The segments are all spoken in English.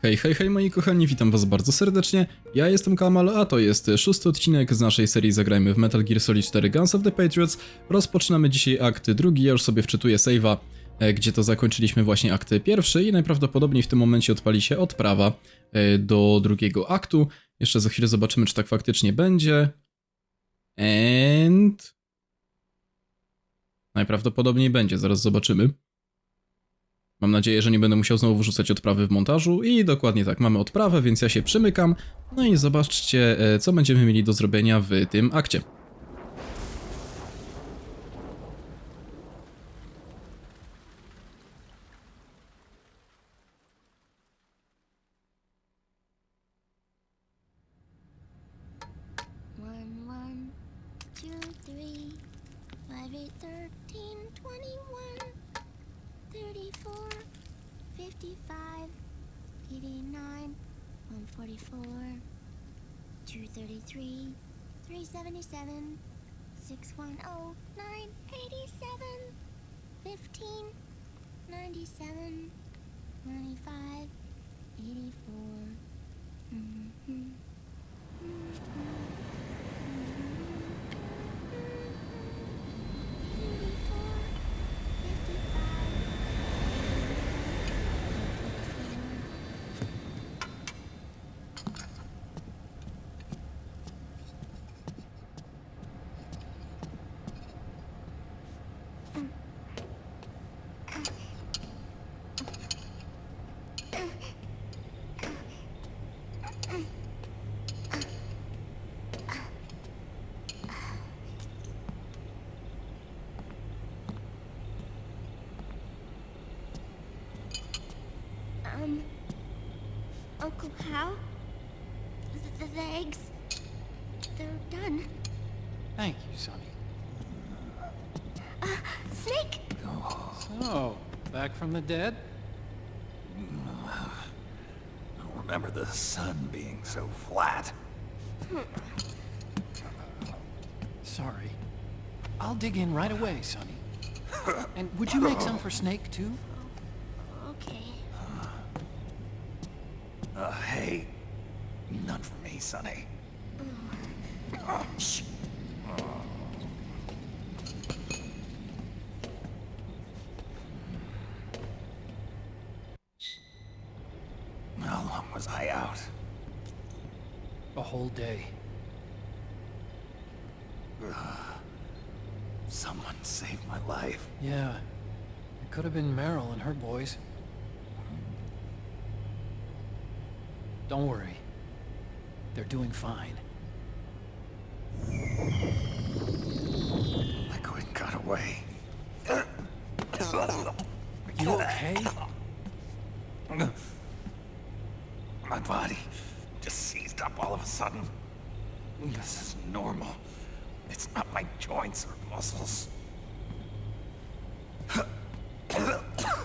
Hej, hej, hej moi kochani, witam was bardzo serdecznie, ja jestem KaMaL, a to jest 6. odcinek z naszej serii Zagrajmy w Metal Gear Solid 4 Guns of the Patriots. Rozpoczynamy dzisiaj akt drugi, ja już sobie wczytuję save'a, gdzie to zakończyliśmy właśnie akt pierwszy i najprawdopodobniej w tym momencie odpali się odprawa do drugiego aktu. Jeszcze za chwilę zobaczymy, czy tak faktycznie będzie. And... najprawdopodobniej będzie, zaraz zobaczymy. Mam nadzieję, że nie będę musiał znowu wrzucać odprawy w montażu i dokładnie tak, mamy odprawę, więc ja się przymykam. No i zobaczcie, co będziemy mieli do zrobienia w tym akcie. Uncle Hal? The eggs, they're done. Thank you, Sonny. Snake! So, back from the dead? I don't remember the sun being so flat. Sorry. I'll dig in right away, Sonny. And would you make some for Snake, too? Okay. Hey, none for me, Sonny. Shh. How long was I out? A whole day. Someone saved my life. Yeah. It could have been Meryl and her boys. Don't worry. They're doing fine. Liquid got away. Are you okay? My body just seized up all of a sudden. This is normal. It's not my joints or muscles.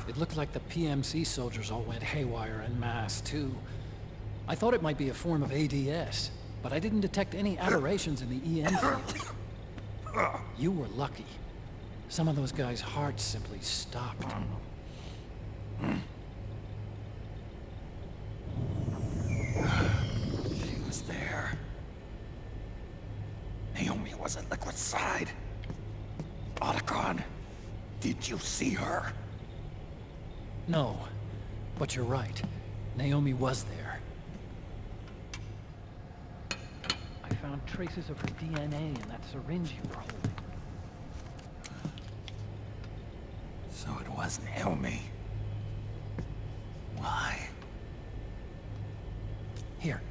It looked like the PMC soldiers all went haywire en masse, too. I thought it might be a form of ADS, but I didn't detect any aberrations in the EM field. You were lucky. Some of those guys' hearts simply stopped. She was there. Naomi was at Liquid's side. Otacon, did you see her? No, but you're right. Naomi was there. I found traces of her DNA in that syringe you were holding. So it was Naomi. Why? Here,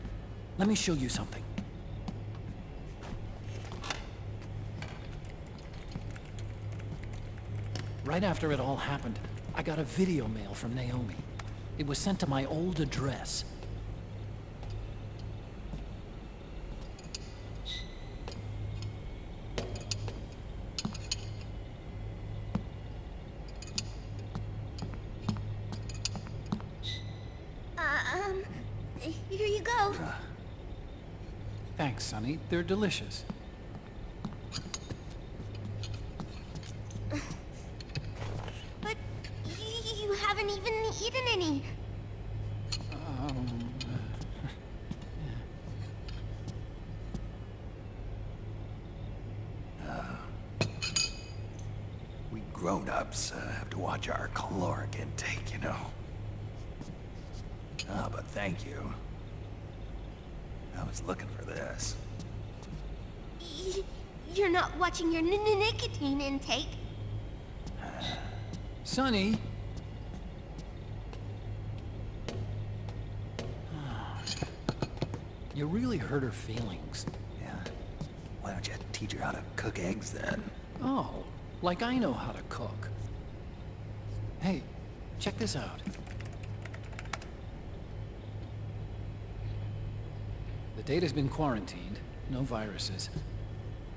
let me show you something. Right after it all happened, I got a video mail from Naomi. It was sent to my old address. Here you go. Thanks, Sonny. They're delicious. But you haven't even eaten any. grown-ups have to watch our caloric intake, you know. Ah, but thank you. I was looking for this. You're not watching your nicotine intake. Sonny! You really hurt her feelings. Yeah. Why don't you teach her how to cook eggs then? Oh, like I know how to cook. Hey, check this out. The data's been quarantined, no viruses.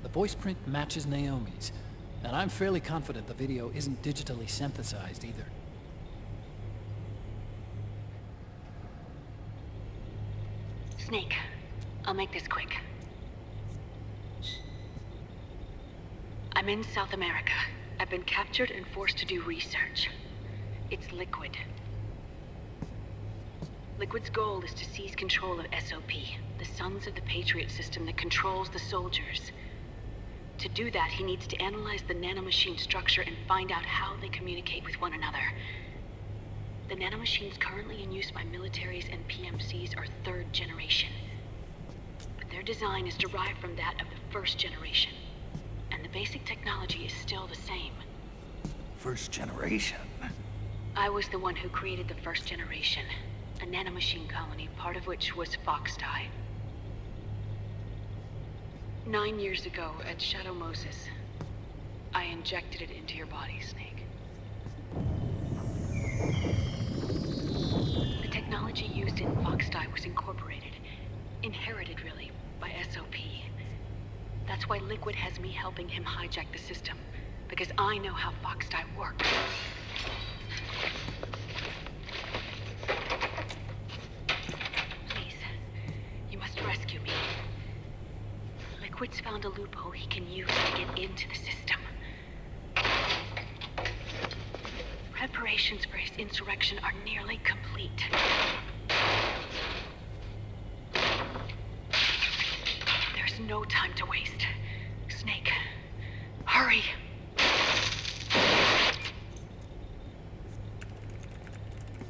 The voice print matches Naomi's, and I'm fairly confident the video isn't digitally synthesized either. Snake, I'll make this quick. I'm in South America. I've been captured and forced to do research. It's Liquid. Liquid's goal is to seize control of SOP, the sons of the Patriot system that controls the soldiers. To do that, he needs to analyze the nanomachine structure and find out how they communicate with one another. The nanomachines currently in use by militaries and PMCs are third generation. But their design is derived from that of the first generation. And the basic technology is still the same. First generation? I was the one who created the first generation. A nanomachine colony, part of which was Foxdie. 9 years ago, at Shadow Moses, I injected it into your body, Snake. The technology used in Foxdie was incorporated, inherited really, by SOP. That's why Liquid has me helping him hijack the system, because I know how Foxdie works. Please, you must rescue me. Liquid's found a loophole he can use to get into the system. Preparations for his insurrection are nearly complete. There's no time to waste. Snake, hurry!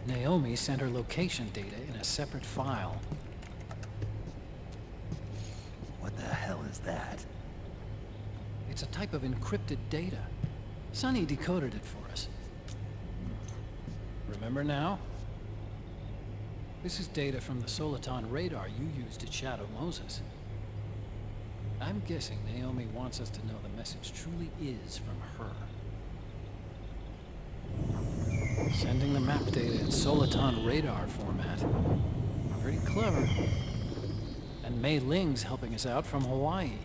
Naomi sent her location data in a separate file. What the hell is that? It's a type of encrypted data. Sonny decoded it for us. Remember now? This is data from the Soliton radar you used at Shadow Moses. I'm guessing Naomi wants us to know the message truly is from her. Sending the map data in Soliton radar format. Pretty clever. And Mei Ling's helping us out from Hawaii.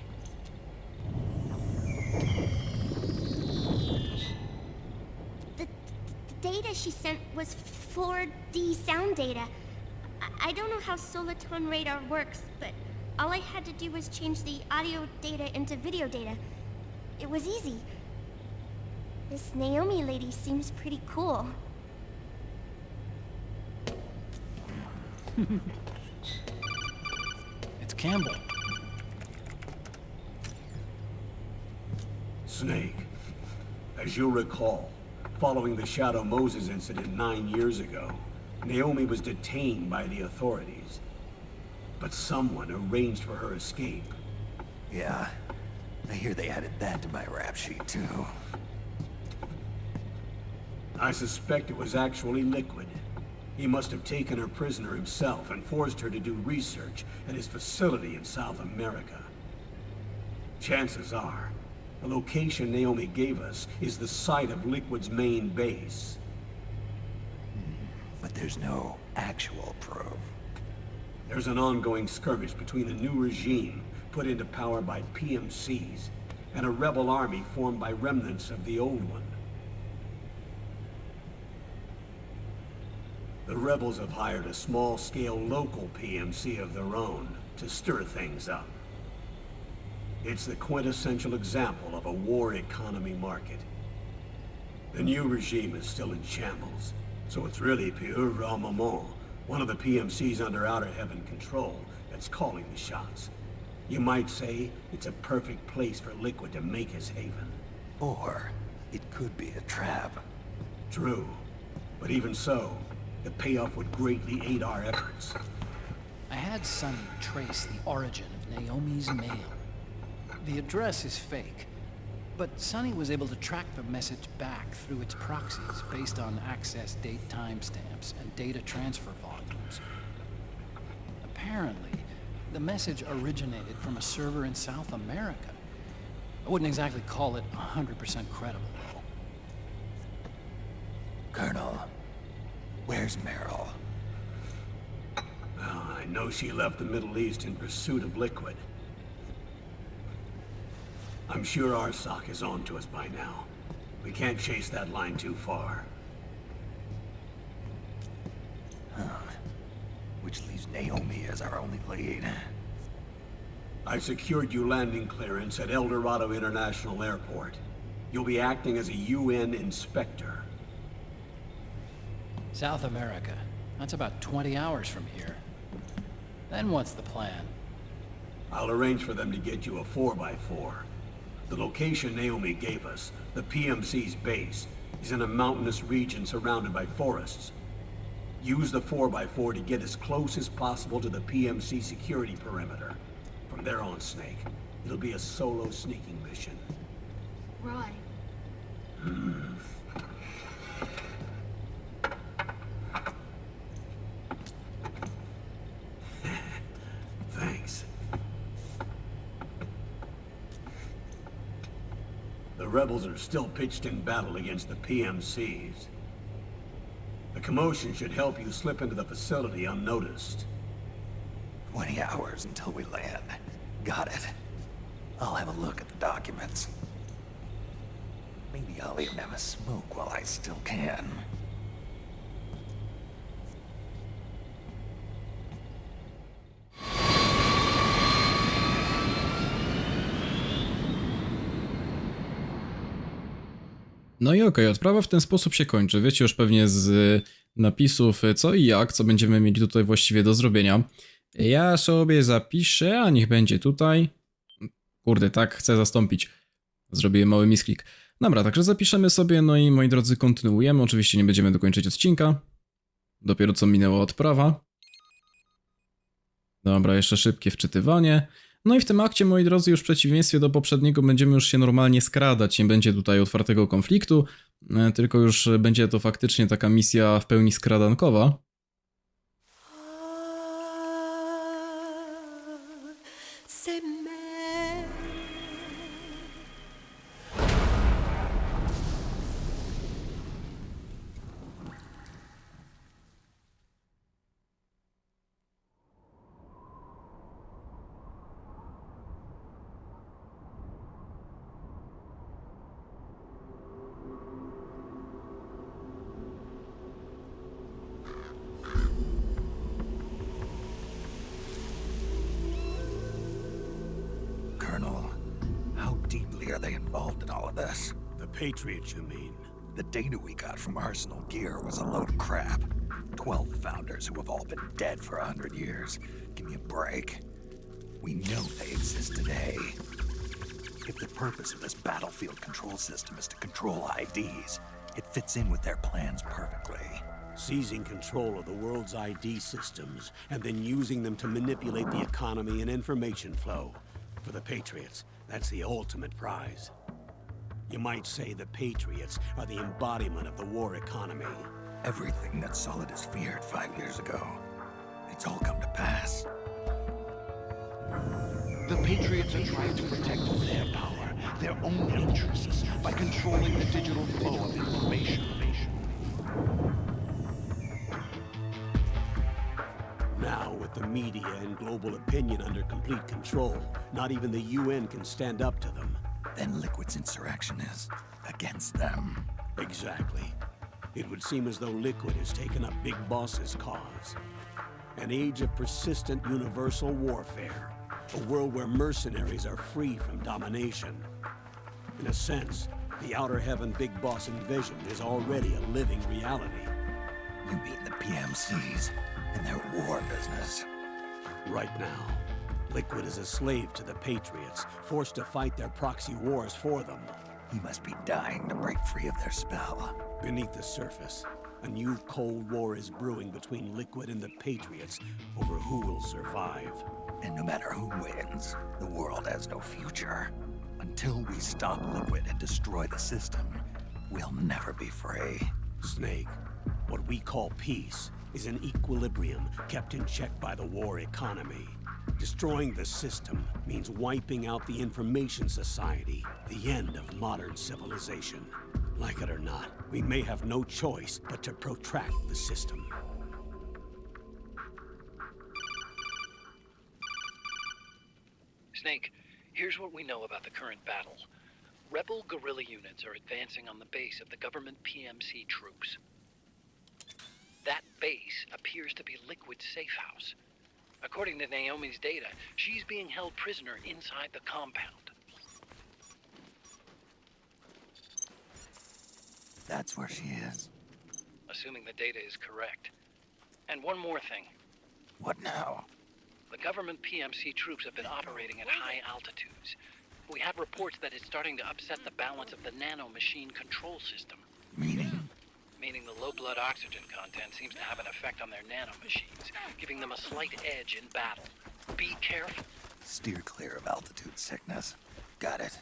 The data she sent was 4D sound data. I don't know how Soliton radar works, but all I had to do was change the audio data into video data. It was easy. This Naomi lady seems pretty cool. It's Campbell. Snake, as you'll recall, following the Shadow Moses incident 9 years ago, Naomi was detained by the authorities. But someone arranged for her escape. Yeah, I hear they added that to my rap sheet too. I suspect it was actually Liquid. He must have taken her prisoner himself and forced her to do research at his facility in South America. Chances are, the location Naomi gave us is the site of Liquid's main base. But there's no actual proof. There's an ongoing skirmish between a new regime put into power by PMCs and a rebel army formed by remnants of the old one. The rebels have hired a small-scale local PMC of their own to stir things up. It's the quintessential example of a war economy market. The new regime is still in shambles, so it's really pure moment, one of the PMCs under Outer Heaven control, that's calling the shots. You might say it's a perfect place for Liquid to make his haven. Or It could be a trap. True. But even so, the payoff would greatly aid our efforts. I had Sonny trace the origin of Naomi's mail. The address is fake, but Sonny was able to track the message back through its proxies based on access date timestamps and data transfer volumes. Apparently, the message originated from a server in South America. I wouldn't exactly call it 100% credible, though. Colonel, where's Meryl? I know she left the Middle East in pursuit of liquid. I'm sure our SOC is on to us by now. We can't chase that line too far. Which leaves Naomi as our only lead. I've secured you landing clearance at El Dorado International Airport. You'll be acting as a UN inspector. South America. That's about 20 hours from here. Then what's the plan? I'll arrange for them to get you a 4x4. The location Naomi gave us, the PMC's base, is in a mountainous region surrounded by forests. Use the 4x4 to get as close as possible to the PMC security perimeter. From there on, Snake, it'll be a solo sneaking mission. Roy. Thanks. The rebels are still pitched in battle against the PMCs. The commotion should help you slip into the facility unnoticed. 20 hours until we land. Got it. I'll have a look at the documents. Maybe I'll even have a smoke while I still can. No i okej, odprawa w ten sposób się kończy. Wiecie już pewnie z napisów co i jak, co będziemy mieli tutaj właściwie do zrobienia. Ja sobie zapiszę, a niech będzie tutaj. Kurde, tak, chcę zastąpić. Zrobiłem mały misklik. Dobra, także zapiszemy sobie, no i moi drodzy, kontynuujemy. Oczywiście nie będziemy dokończyć odcinka. Dopiero co minęła odprawa. Dobra, jeszcze szybkie wczytywanie. No i w tym akcie, moi drodzy, już w przeciwieństwie do poprzedniego będziemy już się normalnie skradać. Nie będzie tutaj otwartego konfliktu, tylko już będzie to faktycznie taka misja w pełni skradankowa. Colonel, how deeply are they involved in all of this? The Patriots, you mean? The data we got from Arsenal Gear was a load of crap. 12 founders who have all been dead for 100 years. Give me a break. We know they exist today. If the purpose of this battlefield control system is to control IDs, it fits in with their plans perfectly. Seizing control of the world's ID systems and then using them to manipulate the economy and information flow. For the Patriots, that's the ultimate prize. You might say the Patriots are the embodiment of the war economy. Everything that Solidus feared 5 years ago, it's all come to pass. The Patriots are trying to protect their power, their own interests, by controlling the digital flow of information. Now, with the media and global opinion under complete control, not even the UN can stand up to them. Then Liquid's insurrection is against them. Exactly. It would seem as though Liquid has taken up Big Boss's cause. An age of persistent universal warfare. A world where mercenaries are free from domination. In a sense, the Outer Heaven Big Boss envisioned is already a living reality. You mean the PMCs and their war business? Right now, Liquid is a slave to the Patriots, forced to fight their proxy wars for them. He must be dying to break free of their spell. Beneath the surface, a new Cold War is brewing between Liquid and the Patriots over who will survive. And no matter who wins, the world has no future. Until we stop Liquid and destroy the system, we'll never be free. Snake, what we call peace is an equilibrium kept in check by the war economy. Destroying the system means wiping out the information society, the end of modern civilization. Like it or not, we may have no choice but to protract the system. Snake, here's what we know about the current battle. Rebel guerrilla units are advancing on the base of the government PMC troops. That base appears to be Liquid's safe house. According to Naomi's data, she's being held prisoner inside the compound. That's where she is. Assuming the data is correct. And one more thing. What now? The government PMC troops have been operating at high altitudes. We have reports that it's starting to upset the balance of the nano-machine control system. Meaning? Meaning the low blood oxygen content seems to have an effect on their nano-machines, giving them a slight edge in battle. Be careful. Steer clear of altitude sickness. Got it.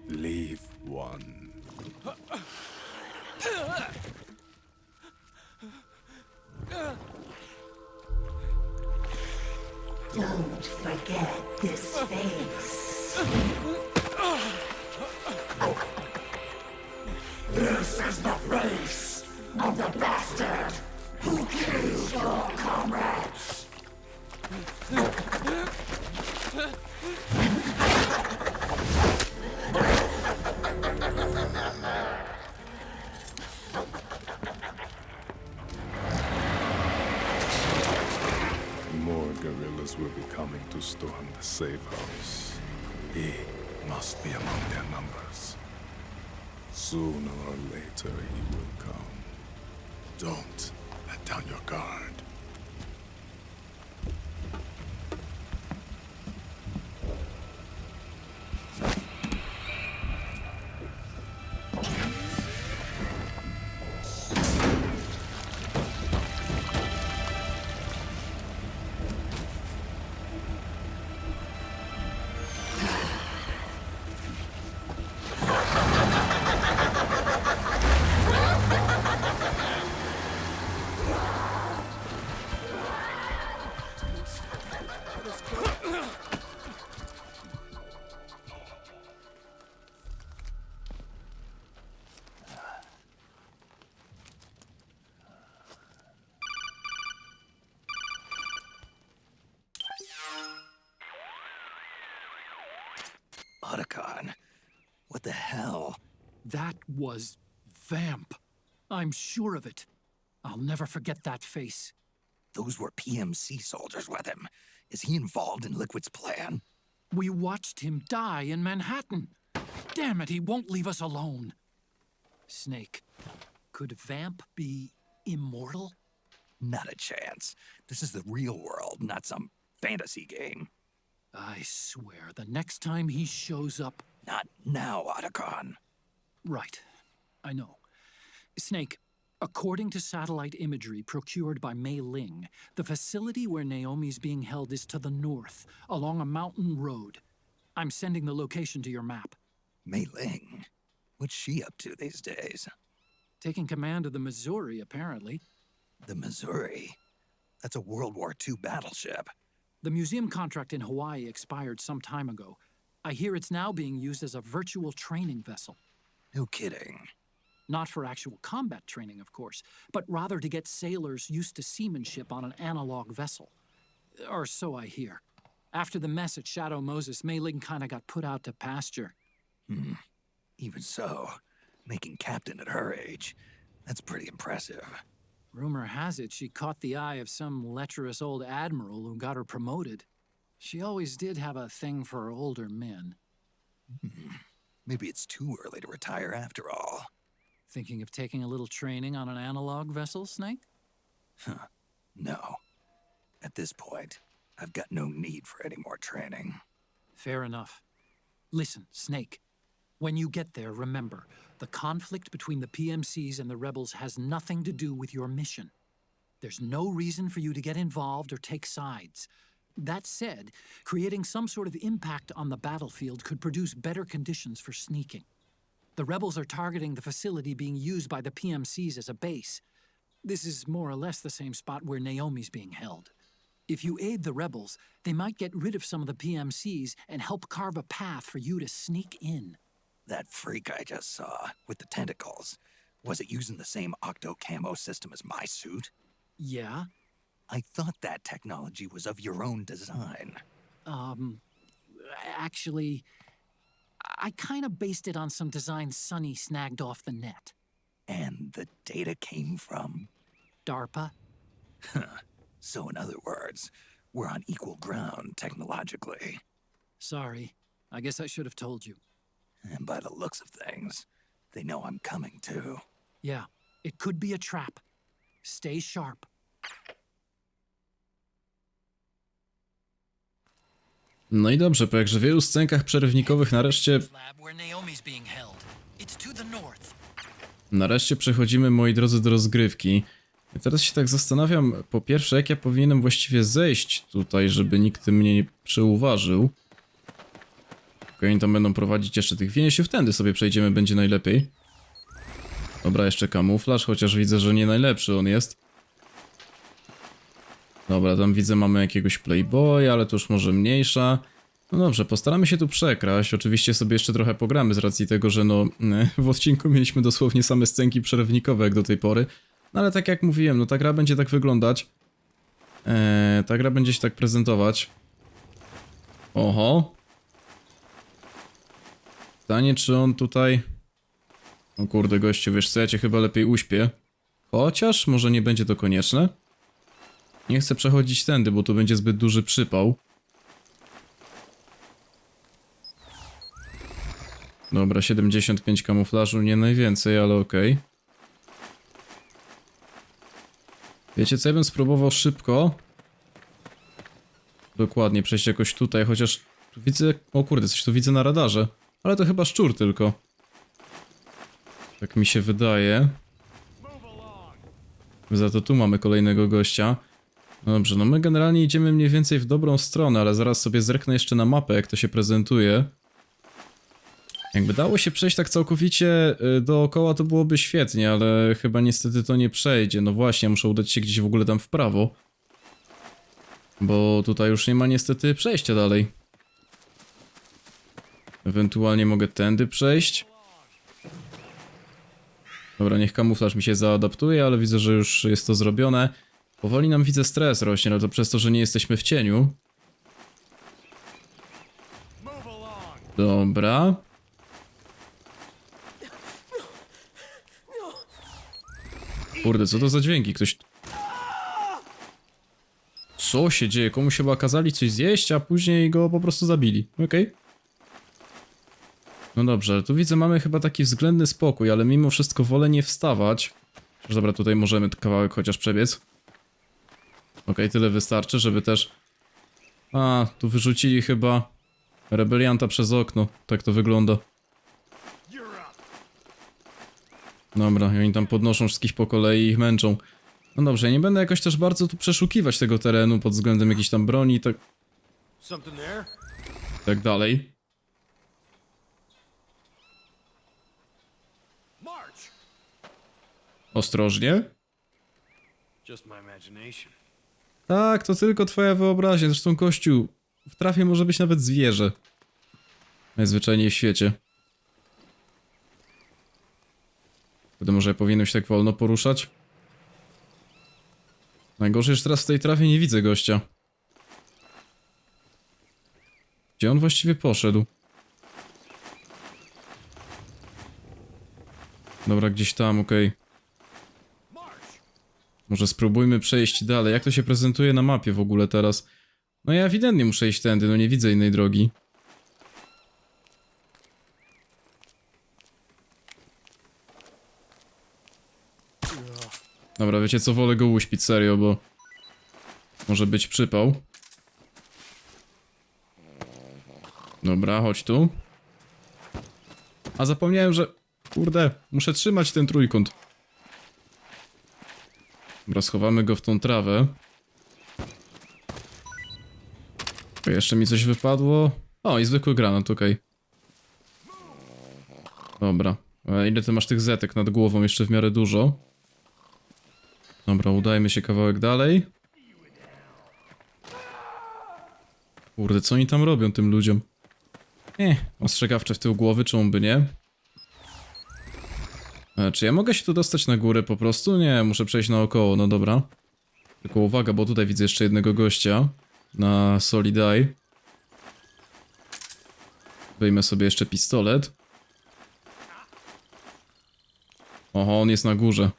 Leave one. Don't forget this face. This is the face of the bastard who killed your comrades. More guerrillas will be coming to storm the safe house. He must be among their numbers. Sooner or later he will come. Don't let down your guard. Otacon? What the hell? That was Vamp. I'm sure of it. I'll never forget that face. Those were PMC soldiers with him. Is he involved in Liquid's plan? We watched him die in Manhattan. Damn it, he won't leave us alone. Snake, could Vamp be immortal? Not a chance. This is the real world, not some fantasy game. I swear, the next time he shows up... Not now, Otacon. Right. I know. Snake, according to satellite imagery procured by Mei Ling, the facility where Naomi's being held is to the north, along a mountain road. I'm sending the location to your map. Mei Ling? What's she up to these days? Taking command of the Missouri, apparently. The Missouri? That's a World War II battleship. The museum contract in Hawaii expired some time ago. I hear it's now being used as a virtual training vessel. No kidding. Not for actual combat training, of course, but rather to get sailors used to seamanship on an analog vessel. Or so I hear. After the mess at Shadow Moses, Mei Ling kinda got put out to pasture. Even so, making captain at her age, that's pretty impressive. Rumor has it she caught the eye of some lecherous old admiral who got her promoted. She always did have a thing for older men. Maybe it's too early to retire after all. Thinking of taking a little training on an analog vessel, Snake? No. At this point, I've got no need for any more training. Fair enough. Listen, Snake. When you get there, remember, the conflict between the PMCs and the rebels has nothing to do with your mission. There's no reason for you to get involved or take sides. That said, creating some sort of impact on the battlefield could produce better conditions for sneaking. The rebels are targeting the facility being used by the PMCs as a base. This is more or less the same spot where Naomi's being held. If you aid the rebels, they might get rid of some of the PMCs and help carve a path for you to sneak in. That freak I just saw, with the tentacles, was it using the same octo-camo system as my suit? Yeah? I thought that technology was of your own design. Actually, I kind of based it on some designs Sonny snagged off the net. And the data came from? DARPA? So in other words, we're on equal ground technologically. Sorry. I guess I should have told you. And by the looks of things, they know I'm coming too. Yeah, it could be a trap. Stay sharp. No i dobrze, po jakże wielu scenkach przerywnikowych nareszcie przechodzimy, moi drodzy, do rozgrywki. I teraz się tak zastanawiam, po pierwsze, jak ja powinienem właściwie zejść tutaj, żeby nikt mnie nie przyuważył. Oni tam będą prowadzić jeszcze tych więźniów, tędy sobie przejdziemy, będzie najlepiej. Dobra, jeszcze kamuflaż, chociaż widzę, że nie najlepszy on jest. Dobra, tam widzę, mamy jakiegoś playboya, ale to już może mniejsza. No dobrze, postaramy się tu przekraść. Oczywiście sobie jeszcze trochę pogramy z racji tego, że no w odcinku mieliśmy dosłownie same scenki przerywnikowe jak do tej pory. No ale tak jak mówiłem, no ta gra będzie tak wyglądać. Ta gra będzie się tak prezentować. Oho. Pytanie, czy on tutaj... O kurde, gościu, wiesz co, ja cię chyba lepiej uśpię. Chociaż może nie będzie to konieczne. Nie chcę przechodzić tędy, bo tu będzie zbyt duży przypał. Dobra, 75 kamuflażu, nie najwięcej, ale okej. Wiecie co, ja bym spróbował szybko. Dokładnie, przejść jakoś tutaj, chociaż tu widzę... O kurde, coś tu widzę na radarze. Ale to chyba szczur tylko. Tak mi się wydaje. Za to tu mamy kolejnego gościa. No dobrze, no my generalnie idziemy mniej więcej w dobrą stronę, ale zaraz sobie zerknę jeszcze na mapę, jak to się prezentuje. Jakby dało się przejść tak całkowicie dookoła, to byłoby świetnie, ale chyba niestety to nie przejdzie. No właśnie, muszę udać się gdzieś w ogóle tam w prawo. Bo tutaj już nie ma niestety przejścia dalej. Ewentualnie mogę tędy przejść. Dobra, niech kamuflaż mi się zaadaptuje, ale widzę, że już jest to zrobione. Powoli nam widzę stres rośnie, ale to przez to, że nie jesteśmy w cieniu. Dobra. Kurde, co to za dźwięki? Ktoś... Co się dzieje? Komuś chyba kazali coś zjeść, a później go po prostu zabili. Okej. No dobrze, tu widzę, mamy chyba taki względny spokój, ale mimo wszystko wolę nie wstawać. Dobra, tutaj możemy kawałek chociaż przebiec. Okej, tyle wystarczy, żeby też... A, tu wyrzucili chyba rebelianta przez okno. Tak to wygląda. Dobra, i oni tam podnoszą wszystkich po kolei i ich męczą. No dobrze, ja nie będę jakoś też bardzo tu przeszukiwać tego terenu pod względem jakiejś tam broni i tak dalej. Ostrożnie. Tak, to tylko twoja wyobraźnia. Zresztą, kościół, w trafie może być nawet zwierzę. Najzwyczajniej w świecie. Wtedy może ja powinienem się tak wolno poruszać? Najgorzej, że teraz w tej trafie nie widzę gościa. Gdzie on właściwie poszedł? Dobra, gdzieś tam, okej. Może spróbujmy przejść dalej. Jak to się prezentuje na mapie w ogóle teraz? No ja ewidentnie muszę iść tędy, no nie widzę innej drogi. Dobra, wiecie co? Wolę go uśpić, serio, bo... może być przypał. Dobra, chodź tu. A zapomniałem, że... kurde, muszę trzymać ten trójkąt. Dobra, schowamy go w tą trawę. Okay, jeszcze mi coś wypadło. O, i zwykły granat, okej. Dobra. A ile ty masz tych zetek nad głową? Jeszcze w miarę dużo. Dobra, udajmy się kawałek dalej. Kurde, co oni tam robią tym ludziom? Ostrzegawcze w tył głowy, czemu by nie? Czy ja mogę się tu dostać na górę po prostu? Nie, muszę przejść naokoło, no dobra. Tylko uwaga, bo tutaj widzę jeszcze jednego gościa. Na Solidai. Wyjmę sobie jeszcze pistolet. Oho, on jest na górze.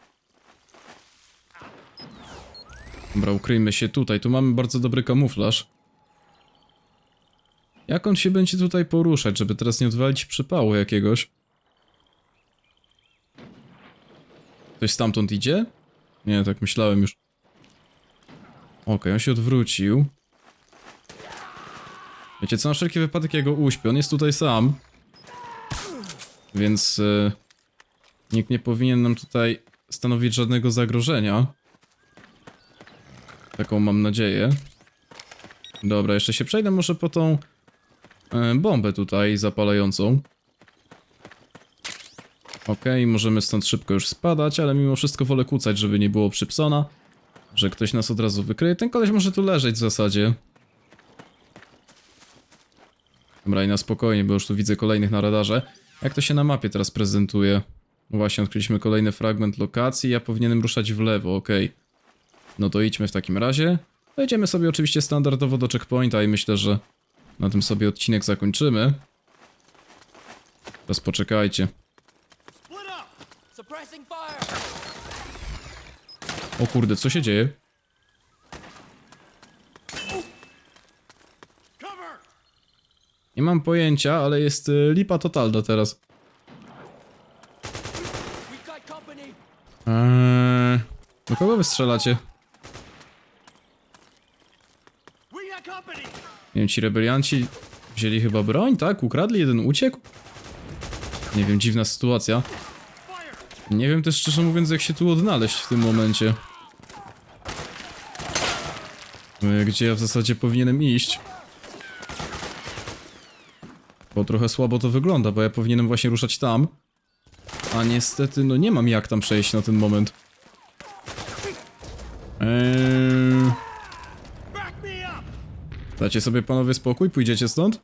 Dobra, ukryjmy się tutaj. Tu mamy bardzo dobry kamuflaż. Jak on się będzie tutaj poruszać, żeby teraz nie odwalić przypału jakiegoś? Ktoś stamtąd idzie? Nie, tak myślałem już. Okej, on się odwrócił. Wiecie co, na wszelki wypadek ja go uśpię. On jest tutaj sam. Więc... nikt nie powinien nam tutaj stanowić żadnego zagrożenia. Taką mam nadzieję. Dobra, jeszcze się przejdę może po tą... bombę tutaj zapalającą. Okej, możemy stąd szybko już spadać, ale mimo wszystko wolę kucać, żeby nie było przypsona. Że ktoś nas od razu wykryje. Ten koleś może tu leżeć w zasadzie. Dobra, i na spokojnie, bo już tu widzę kolejnych na radarze. Jak to się na mapie teraz prezentuje? No właśnie, odkryliśmy kolejny fragment lokacji. Ja powinienem ruszać w lewo, okej. No to idźmy w takim razie. Wejdziemy sobie oczywiście standardowo do checkpointa i myślę, że na tym sobie odcinek zakończymy. Teraz poczekajcie. O kurde, co się dzieje? Nie mam pojęcia, ale jest lipa totalna teraz. Do kogo wy strzelacie? Nie wiem, ci rebelianci wzięli chyba broń, tak? Ukradli, jeden uciekł? Nie wiem, dziwna sytuacja. Nie wiem też szczerze mówiąc, jak się tu odnaleźć w tym momencie. Gdzie ja w zasadzie powinienem iść? Bo trochę słabo to wygląda, bo ja powinienem właśnie ruszać tam. A niestety, no nie mam jak tam przejść na ten moment. Dacie sobie panowie spokój? Pójdziecie stąd?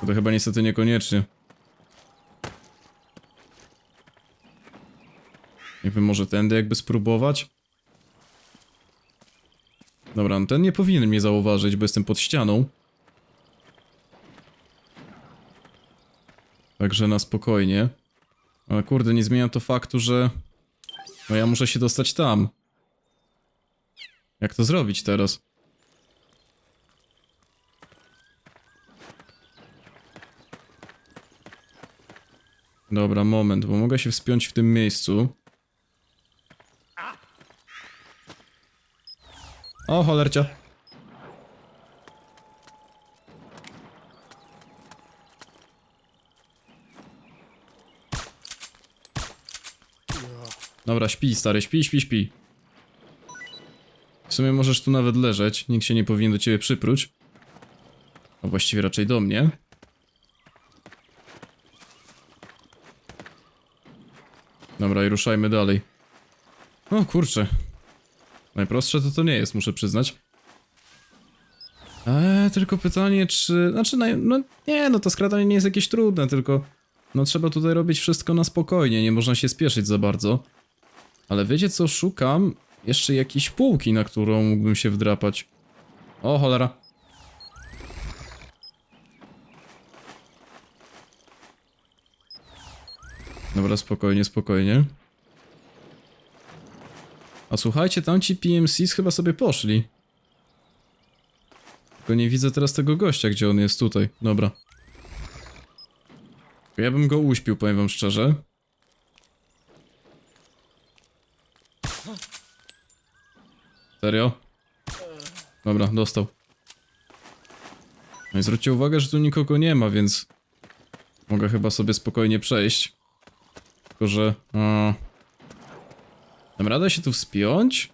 To chyba niestety niekoniecznie. Nie wiem, może tędy jakby spróbować? Dobra, no ten nie powinien mnie zauważyć, bo jestem pod ścianą. Także na spokojnie. Ale kurde, nie zmienia to faktu, że... no ja muszę się dostać tam. Jak to zrobić teraz? Dobra, moment, bo mogę się wspiąć w tym miejscu. O, cholercia. Dobra, śpi, stary, śpi, śpi, śpi. W sumie możesz tu nawet leżeć, nikt się nie powinien do ciebie przypróć. A właściwie raczej do mnie. Dobra, i ruszajmy dalej. O kurczę. Najprostsze to nie jest, muszę przyznać. Tylko pytanie, czy... Znaczy, no nie, no to skradanie nie jest jakieś trudne, tylko... No trzeba tutaj robić wszystko na spokojnie, nie można się spieszyć za bardzo. Ale wiecie co, szukam jeszcze jakiejś półki, na którą mógłbym się wdrapać. O, cholera. Dobra, spokojnie, spokojnie. A słuchajcie, tamci PMCs chyba sobie poszli. Tylko nie widzę teraz tego gościa, gdzie on jest tutaj. Dobra. Ja bym go uśpił, powiem wam szczerze. Serio? Dobra, dostał. No i zwróćcie uwagę, że tu nikogo nie ma, więc... Mogę chyba sobie spokojnie przejść. Tylko, że... Dam radę się tu wspiąć?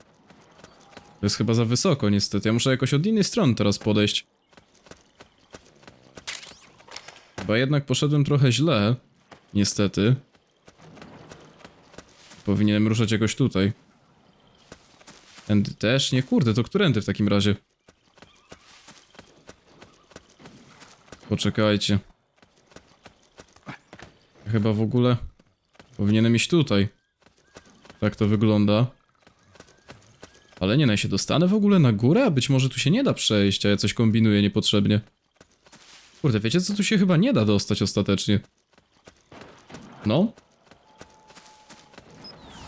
To jest chyba za wysoko, niestety. Ja muszę jakoś od innej strony teraz podejść. Chyba jednak poszedłem trochę źle. Niestety. Powinienem ruszać jakoś tutaj. Tędy też? Nie, kurde, to którędy w takim razie? Poczekajcie. Chyba w ogóle powinienem iść tutaj. Tak to wygląda. Ale nie, no ja się dostanę w ogóle na górę? A być może tu się nie da przejść, a ja coś kombinuję niepotrzebnie. Kurde, wiecie co? Tu się chyba nie da dostać ostatecznie. No.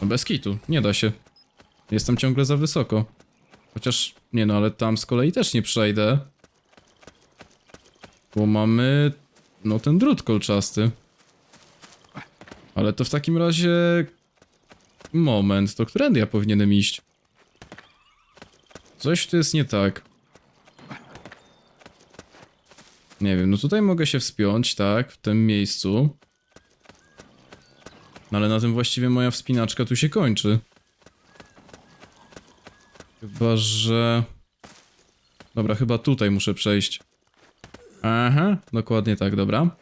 No bez kitu, nie da się. Jestem ciągle za wysoko. Chociaż, nie no, ale tam z kolei też nie przejdę. Bo mamy... No ten drut kolczasty. Ale to w takim razie... Moment, to którędy ja powinienem iść? Coś tu jest nie tak. Nie wiem, no tutaj mogę się wspiąć, tak, w tym miejscu. No ale na tym właściwie moja wspinaczka tu się kończy. Chyba, że... Dobra, chyba tutaj muszę przejść. Aha, dokładnie tak, dobra.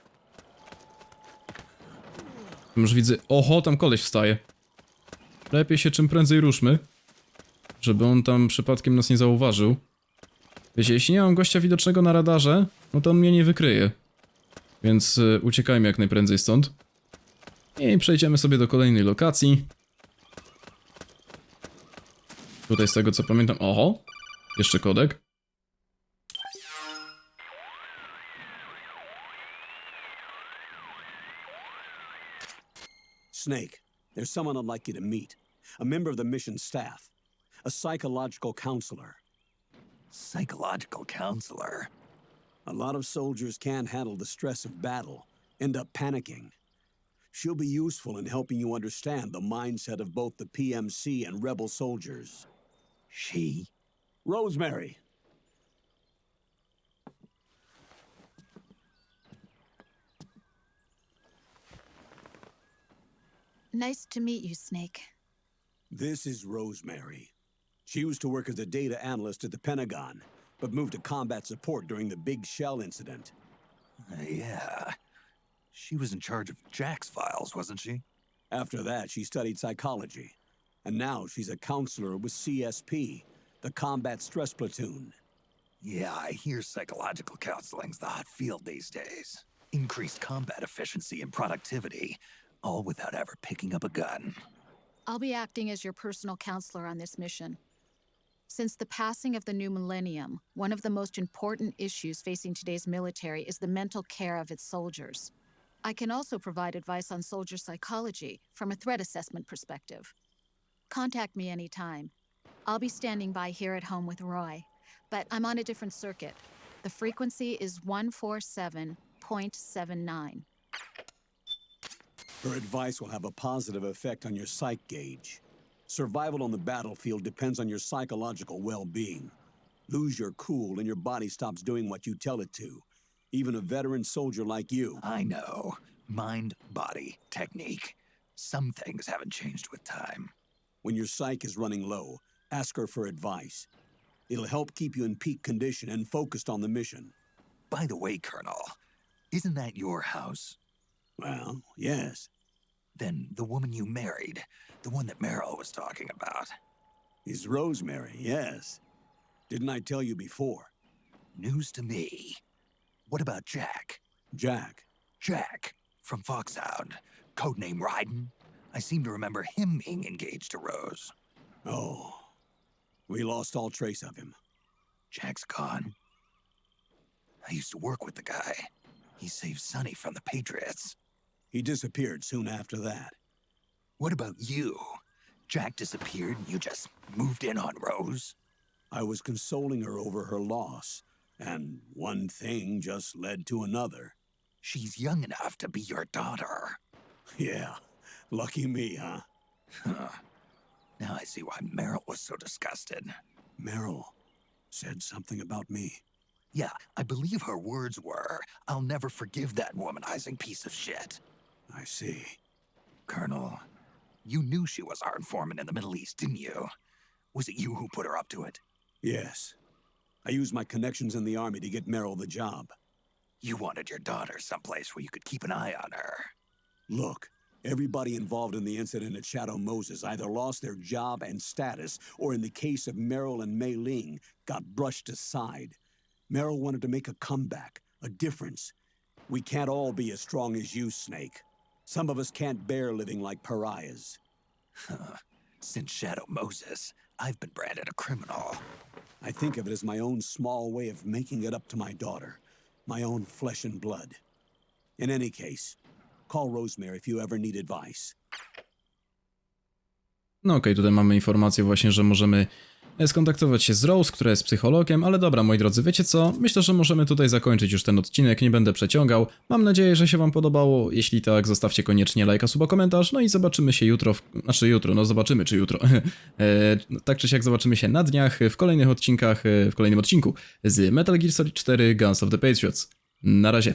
Już widzę... Oho, tam koleś wstaje. Lepiej się czym prędzej ruszmy. Żeby on tam przypadkiem nas nie zauważył. Wiecie, jeśli nie mam gościa widocznego na radarze, no to on mnie nie wykryje. Więc uciekajmy jak najprędzej stąd. I przejdziemy sobie do kolejnej lokacji. Tutaj z tego co pamiętam... Oho! Jeszcze kodek. Snake, there's someone I'd like you to meet. A member of the mission staff. A psychological counselor. Psychological counselor? A lot of soldiers can't handle the stress of battle, end up panicking. She'll be useful in helping you understand the mindset of both the PMC and rebel soldiers. She? Rosemary. Nice to meet you, Snake. This is Rosemary. She used to work as a data analyst at the Pentagon, but moved to combat support during the Big Shell incident. Yeah. She was in charge of Jack's files, wasn't she? After that, she studied psychology. And now she's a counselor with CSP, the Combat Stress Platoon. Yeah, I hear psychological counseling's the hot field these days. Increased combat efficiency and productivity, all without ever picking up a gun. I'll be acting as your personal counselor on this mission. Since the passing of the new millennium, one of the most important issues facing today's military is the mental care of its soldiers. I can also provide advice on soldier psychology from a threat assessment perspective. Contact me anytime. I'll be standing by here at home with Roy, but I'm on a different circuit. The frequency is 147.79. Her advice will have a positive effect on your psych gauge. Survival on the battlefield depends on your psychological well-being. Lose your cool and your body stops doing what you tell it to. Even a veteran soldier like you. I know. Mind, body, technique. Some things haven't changed with time. When your psych is running low, ask her for advice. It'll help keep you in peak condition and focused on the mission. By the way, Colonel, isn't that your house? Well, yes. Then the woman you married, the one that Meryl was talking about. Is Rosemary, yes. Didn't I tell you before? News to me. What about Jack? Jack? Jack, from Foxhound. Codename Ryden. I seem to remember him being engaged to Rose. Oh. We lost all trace of him. Jack's gone. I used to work with the guy. He saved Sonny from the Patriots. He disappeared soon after that. What about you? Jack disappeared and you just moved in on Rose? I was consoling her over her loss, and one thing just led to another. She's young enough to be your daughter. Yeah, lucky me, huh? Now I see why Meryl was so disgusted. Meryl said something about me. Yeah, I believe her words were, "I'll never forgive that womanizing piece of shit." I see. Colonel, you knew she was our informant in the Middle East, didn't you? Was it you who put her up to it? Yes. I used my connections in the army to get Meryl the job. You wanted your daughter someplace where you could keep an eye on her. Look, everybody involved in the incident at Shadow Moses either lost their job and status, or in the case of Meryl and Mei Ling, got brushed aside. Meryl wanted to make a comeback, a difference. We can't all be as strong as you, Snake. Some of us can't bear living like pariahs. Since Shadow Moses, I've been branded a criminal. I think of it as my own small way of making it up to my daughter. My own flesh and blood. In any case, call Rosemary if you ever need advice. No okej, tutaj mamy informację właśnie, że możemy skontaktować się z Rose, która jest psychologiem, ale dobra, moi drodzy, wiecie co? Myślę, że możemy tutaj zakończyć już ten odcinek, nie będę przeciągał. Mam nadzieję, że się wam podobało. Jeśli tak, zostawcie koniecznie lajka, suba, komentarz, no i zobaczymy się jutro, no zobaczymy czy jutro. Tak czy siak zobaczymy się na dniach, w kolejnych odcinkach, w kolejnym odcinku z Metal Gear Solid 4 Guns of the Patriots. Na razie.